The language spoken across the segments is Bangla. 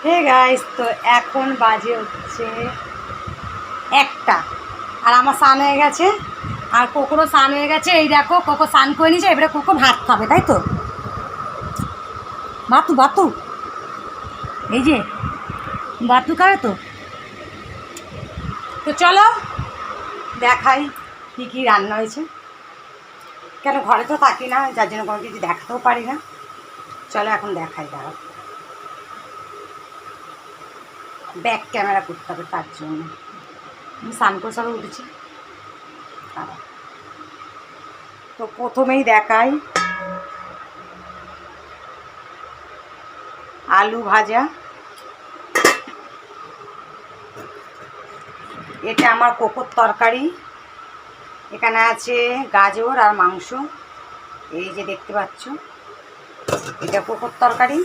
হে গাইস, তো এখন বাজে হচ্ছে 1টা, আর আমার স্নান হয়ে গেছে, আর কোকোরও স্নান হয়ে গেছে। এই দেখো, কোকো স্নান করে নিয়েছে, এবারে কোকো ভাত খাবে, তাই তো? বাতু বাতু, এই যে বাতু খাবে তো। তো চলো দেখাই কী কী রান্না হয়েছে। কেন ঘরে তো থাকি না, যার জন্য কোনো কিছু দেখাতেও পারি না। চলো এখন দেখাই, দাঁড়াও, ব্যাক ক্যামেরা করতে হবে, তার জন্য আমি স্নান করে সবে উঠেছি। তো প্রথমেই দেখাই আলু ভাজা। এটা আমার কোকোর তরকারি। এখানে আছে গাজর আর মাংস, এই যে দেখতে পাচ্ছ, এটা কোকোর তরকারি।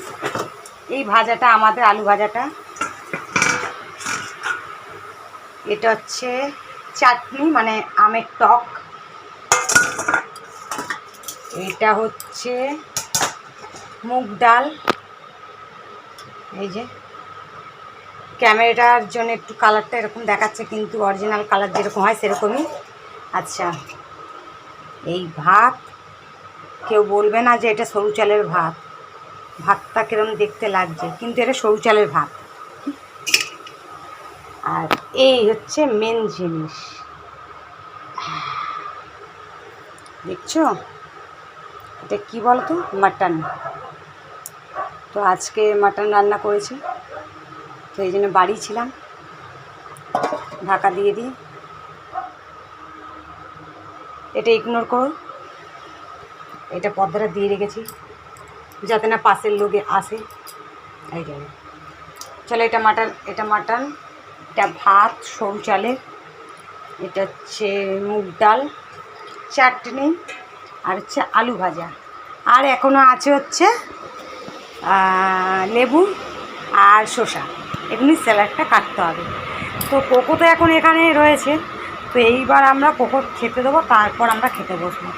এই ভাজাটা আমাদের আলু ভাজাটা। এটা হচ্ছে চাটনি, মানে আমের টক। এটা হচ্ছে মুগ ডাল। এই যে ক্যামেরার জন্য একটু কালারটা এরকম দেখাচ্ছে, কিন্তু অরিজিনাল কালার যেরকম হয় সেরকমই। আচ্ছা, এই ভাত, কেউ বলবে না যে এটা সরু চালের ভাত। ভাতটা কিরম দেখতে লাগছে, কিন্তু এটা সরু চালের ভাত। আর এই হচ্ছে মেন জিনিস, দেখছো এটা কি বলতো, মাটন। তো আজকে মাটন রান্না করেছি, তো এই জন্য বাড়ি ছিলাম, ঢাকা দিয়ে দিই। এটা ইগনোর করো, এটা পর্দাটা দিয়ে রেখেছি যাতে না পাশের লোকে আসে। এই জন্য চলো, এটা মাটন, এটা মাটন, এটা ভাত সরু চালের, এটা হচ্ছে মুগ ডাল, চাটনি, আর হচ্ছে আলু ভাজা। আর এখনও আছে হচ্ছে লেবু আর শসা, এমনি স্যালাডটা কাটতে হবে। তো কোকো তো এখন এখানে রয়েছে, তো এইবার আমরা কোকো খেতে দেবো, তারপর আমরা খেতে বসবো।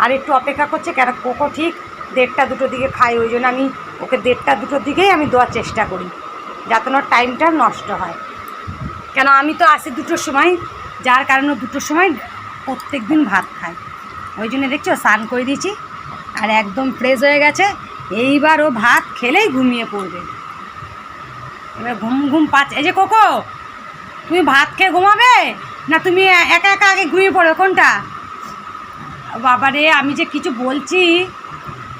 আর একটু অপেক্ষা করছে, কেন কোকো ঠিক 1টা-2টোর দিকে খাই, ওই জন্য আমি ওকে 1টা-2টোর দিকেই আমি দেওয়ার চেষ্টা করি, যাতে না টাইমটা নষ্ট হয়। কেন আমি তো আসি 2টোর সময়, যার কারণে 2টোর সময় প্রত্যেক দিন ভাত খাই। ওই জন্য দেখছো স্নান করে দিয়েছি, আর একদম ফ্রেশ হয়ে গেছে। এইবার ও ভাত খেলেই ঘুমিয়ে পড়বে। এবার ঘুম ঘুম পাচ্ছে। এই যে কোকো, তুমি ভাত খেয়ে ঘুমাবে না তুমি একা একা আগে ঘুমিয়ে পড়ো, কোনটা? বাবারে, আমি যে কিছু বলছি,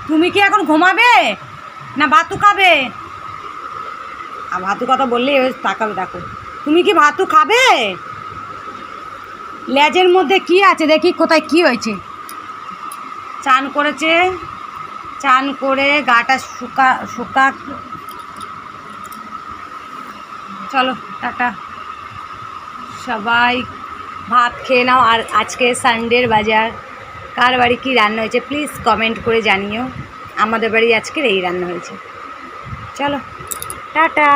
তুমি কি এখন ঘুমাবে না ভাতু খাবে? আর ভাতু কথা বললেই তাকাবে, দেখো, তুমি কি ভাতু খাবে? লেজের মধ্যে কি আছে দেখি, কোথায় কি হয়েছে? চান করেছে, চান করে গাটা শুকা। চলো টাটা, সবাই ভাত খেয়ে নাও। আর আজকে সানডের বাজার, কার বাড়ি কী রান্না হয়েছে প্লিজ কমেন্ট করে জানিও। আমাদের বাড়ি আজকের এই রান্না হয়েছে। চলো টাটা।